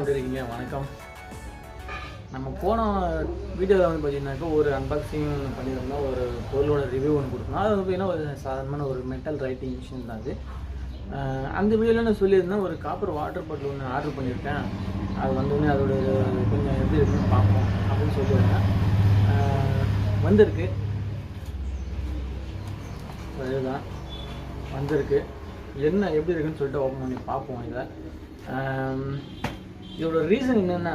எப்படி இருக்கீங்க? வணக்கம். நம்ம போன வீடியோவில் வந்து பார்த்தீங்கன்னாக்கா ஒரு அன்பாக்சிங் பண்ணியிருந்தோம், ஒரு பொருளோட ரிவ்யூ ஒன்று கொடுக்கணும். அது வந்து பார்த்தீங்கன்னா ஒரு சாதாரணமான ஒரு மெட்டல் ரைட்டிங் மிஷின் தான் அது. அந்த வீடியோவில் நான் சொல்லியிருந்தேன், ஒரு காப்பர் வாட்டர் பாட்டில் ஒன்று ஆர்டர் பண்ணியிருக்கேன். அது வந்தோடனே அதோட கொஞ்சம் எப்படி இருக்குன்னு பார்ப்போம் அப்படின்னு சொல்லியிருந்தேன். வந்திருக்கு, அதுதான் வந்திருக்கு. என்ன எப்படி இருக்குன்னு சொல்லிட்டு ஓப்பன் பண்ணி பார்ப்போம். இதோட ரீசன் என்னென்னா,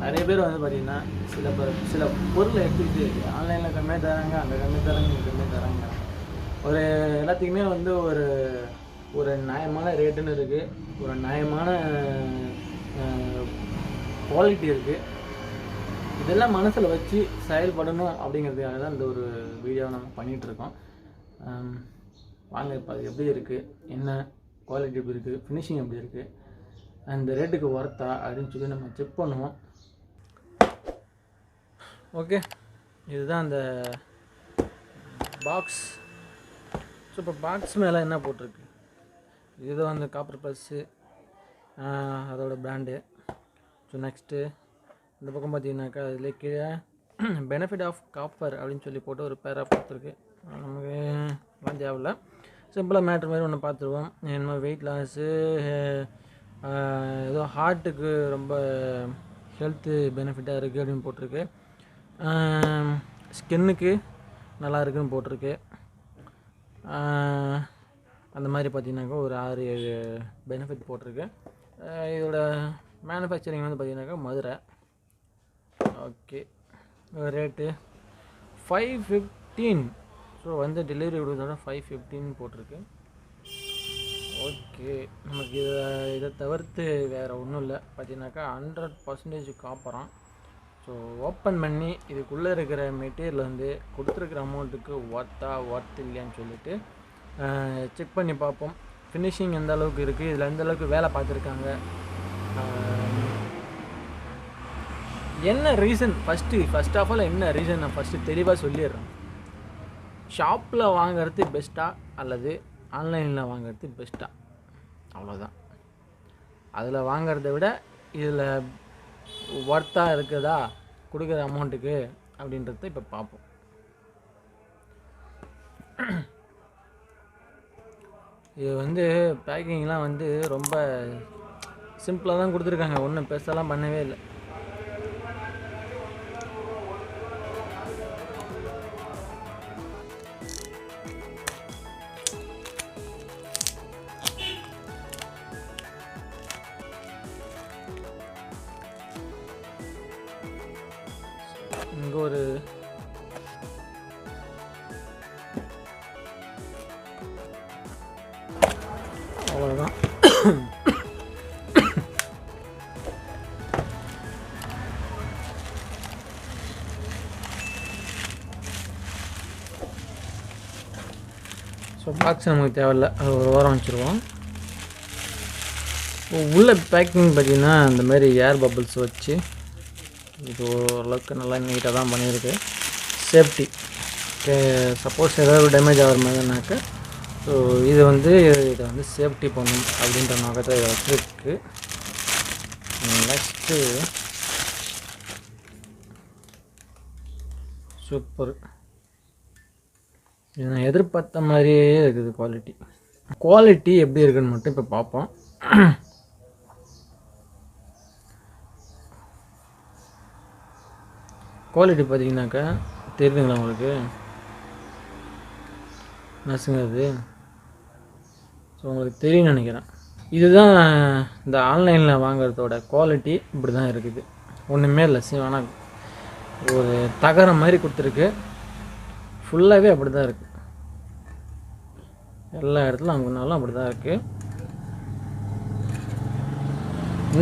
நிறைய பேர் வந்து பார்த்திங்கன்னா சில பொருளை எடுத்துக்கிட்டு ஆன்லைனில் கம்மியாக தராங்க, அங்கே கம்மியாக தராங்க, இங்கே கம்மியாக தராங்க. ஒரு எல்லாத்துக்குமே வந்து ஒரு நியாயமான ரேட்டுன்னு இருக்குது, ஒரு நியாயமான குவாலிட்டி இருக்குது. இதெல்லாம் மனசில் வச்சு செயல்படணும் அப்படிங்கிறதுக்காக தான் இந்த ஒரு வீடியோவை நம்ம பண்ணிகிட்ருக்கோம். வாங்க, இப்போ அது எப்படி இருக்குது, என்ன குவாலிட்டி எப்படி இருக்குது, ஃபினிஷிங் எப்படி இருக்குது, அந்த ரேட்டுக்கு ஒர்த்தா அப்படின்னு சொல்லி நம்ம செக் பண்ணுவோம். ஓகே, இதுதான் அந்த பாக்ஸ். ஸோ இப்போ பாக்ஸ் மேலே என்ன போட்டிருக்கு, இதுதான் அந்த காப்பர் ப்ளஸ்ஸு, அதோட பிராண்டு. ஸோ நெக்ஸ்ட்டு இந்த பக்கம் பார்த்தீங்கன்னாக்கா அதில் கீழே பெனிஃபிட் ஆஃப் காப்பர் அப்படின்னு சொல்லி போட்டு ஒரு பேராக கொடுத்துருக்கு. நமக்கு எல்லாம் தேவையில்லை, சிம்பிளாக மேட்ரு மாதிரி ஒன்று பார்த்துருவோம். என்ன வெயிட் லாஸு, ஏதோ ஹார்ட்டுக்கு ரொம்ப ஹெல்த்து பெனிஃபிட்டாக இருக்குது அப்படின்னு போட்டிருக்கு. ஸ்கின்னுக்கு நல்லா இருக்குதுன்னு போட்டிருக்கு. அந்த மாதிரி பார்த்திங்கனாக்கா ஒரு 6-7 பெனிஃபிட் போட்டிருக்கு. இதோட மேனுஃபேக்சரிங் வந்து பார்த்திங்கனாக்கா மதுரை. Okay, rate 515. ஸோ வந்து டெலிவரி கொடுத்தோட 515 போட்டிருக்கு. ஓகே, நமக்கு இதை தவிர்த்து வேறு ஒன்றும் இல்லை. பார்த்தீங்கன்னாக்கா 100% காப்பரான். ஸோ ஓப்பன் பண்ணி இதுக்குள்ளே இருக்கிற மெட்டீரியல் வந்து கொடுத்துருக்குற அமௌண்ட்டுக்கு ஒர்த் இல்லையான்னு சொல்லிட்டு செக் பண்ணி பார்ப்போம். ஃபினிஷிங் எந்த அளவுக்கு இருக்குது, இதில் எந்த அளவுக்கு வேலை பார்த்துருக்காங்க, என்ன ரீசன், ஃபஸ்ட் ஆஃப் ஆல் என்ன ரீசன் நான் ஃபஸ்ட்டு தெளிவாக சொல்லிடுறேன். ஷாப்பில் வாங்கிறது பெஸ்ட்டா அல்லது ஆன்லைனில் வாங்கிறது பெஸ்ட்டா, அவ்வளோதான். அதில் வாங்கிறத விட இதில் ஒர்த்தாக இருக்குதா கொடுக்குற அமௌண்ட்டுக்கு அப்படின்றத இப்போ பார்ப்போம். இது வந்து பேக்கிங்லாம் வந்து ரொம்ப சிம்பிளாக தான் கொடுத்துருக்காங்க, ஒன்றும் பெருசாலாம் பண்ணவே இல்லை. இங்கே ஒரு அவ்வளோதான். ஸோ பாக்ஸ் நமக்கு தேவையில்லை, அது ஒரு வாரம் வச்சுருவோம். உள்ள பேக்கிங் பார்த்திங்கன்னா இந்த மாதிரி ஏர் பபிள்ஸ் வச்சு இது ஓரளவுக்கு நல்லா நீட்டாக தான் பண்ணியிருக்கு. சேஃப்டி, சப்போஸ் ஏதாவது டேமேஜ் ஆகிற மாதிரினாக்கா ஸோ இதை வந்து சேஃப்டி பண்ணணும் அப்படின்ற நோக்கத்தை இதை வச்சுருக்கு. நெக்ஸ்ட்டு சூப்பர், இது நான் எதிர்பார்த்த மாதிரியே இருக்குது. குவாலிட்டி எப்படி இருக்குதுன்னு மட்டும் இப்போ பார்ப்போம். குவாலிட்டி பார்த்தீங்கன்னாக்கா தெரியுதுங்களா உங்களுக்கு, நசுங்க அது. ஸோ உங்களுக்கு தெரியும்னு நினைக்கிறேன். இதுதான் இந்த ஆன்லைனில் வாங்குறதோட குவாலிட்டி இப்படி தான் இருக்குது, ஒன்றுமே இல்லை. ஆனால் ஒரு தகரம் மாதிரி கொடுத்துருக்கு, ஃபுல்லாகவே அப்படி தான் இருக்குது. எல்லா இடத்துல அங்கேனாலும் அப்படி தான் இருக்குது.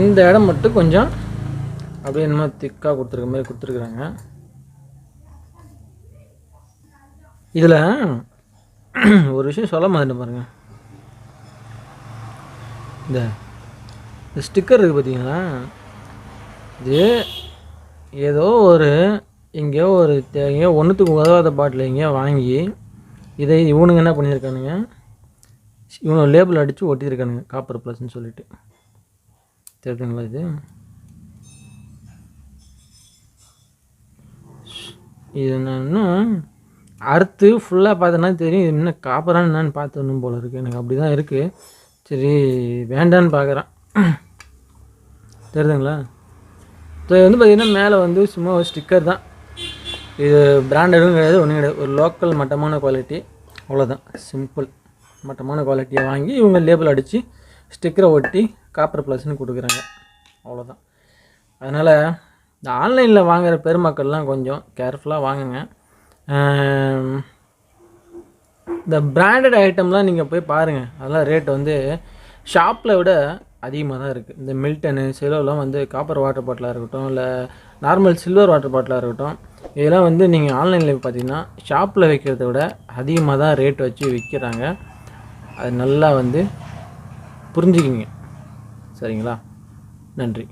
இந்த இடம் மட்டும் கொஞ்சம் அப்படியே என்னமோ திக்காக கொடுத்துருக்க மாதிரி கொடுத்துருக்குறாங்க. இதில் ஒரு விஷயம் சொல்ல மாதிரி பாருங்கள், இந்த ஸ்டிக்கர் இருக்குது பார்த்தீங்களா, இது ஏதோ எங்கேயோ ஒன்றுத்துக்கு உதவாத பாட்டில் எங்கேயோ வாங்கி இதை இவனுங்க என்ன பண்ணியிருக்கானுங்க, இவனை லேபிள் அடித்து ஒட்டியிருக்கானுங்க காப்பர் ப்ளஸ்ன்னு சொல்லிட்டு. தெரியுதுங்களா? இது நான் இன்னும் அறுத்து ஃபுல்லாக பார்த்தோன்னா தெரியும். இது இன்னும் காப்பரான்னு என்னன்னு பார்த்துடணும் போல இருக்குது. எனக்கு அப்படி தான் இருக்குது. சரி வேண்டான்னு பார்க்குறேன். தெரியுதுங்களா? இது வந்து பார்த்திங்கன்னா மேலே வந்து சும்மா ஒரு ஸ்டிக்கர் தான். இது பிராண்டடும் கிடையாது, ஒன்றும் கிடையாது. ஒரு லோக்கல் மட்டமான குவாலிட்டி, அவ்வளோதான். சிம்பிள் மட்டமான குவாலிட்டியை வாங்கி இவங்க லேபிள் அடித்து ஸ்டிக்கரை ஒட்டி காப்பர் ப்ளஸ்ன்னு கொடுக்குறாங்க, அவ்வளோதான். அதனால் இந்த ஆன்லைனில் வாங்குகிற பெருமக்கள்லாம் கொஞ்சம் கேர்ஃபுல்லாக வாங்குங்க. இந்த பிராண்டட் ஐட்டம்லாம் நீங்கள் போய் பாருங்கள், அதெல்லாம் ரேட் வந்து ஷாப்பில் விட அதிகமாக தான் இருக்குது. இந்த மில்டனு செலோலாம் வந்து காப்பர் வாட்டர் பாட்டிலாக இருக்கட்டும், இல்லை நார்மல் சில்வர் வாட்டர் பாட்டிலாக இருக்கட்டும், இதெல்லாம் வந்து நீங்கள் ஆன்லைனில் பார்த்தீங்கன்னா ஷாப்பில் விற்கிறத விட அதிகமாக தான் ரேட் வச்சு விற்கிறாங்க. அது நல்லா வந்து புரிஞ்சுக்கிங்க. சரிங்களா? நன்றி.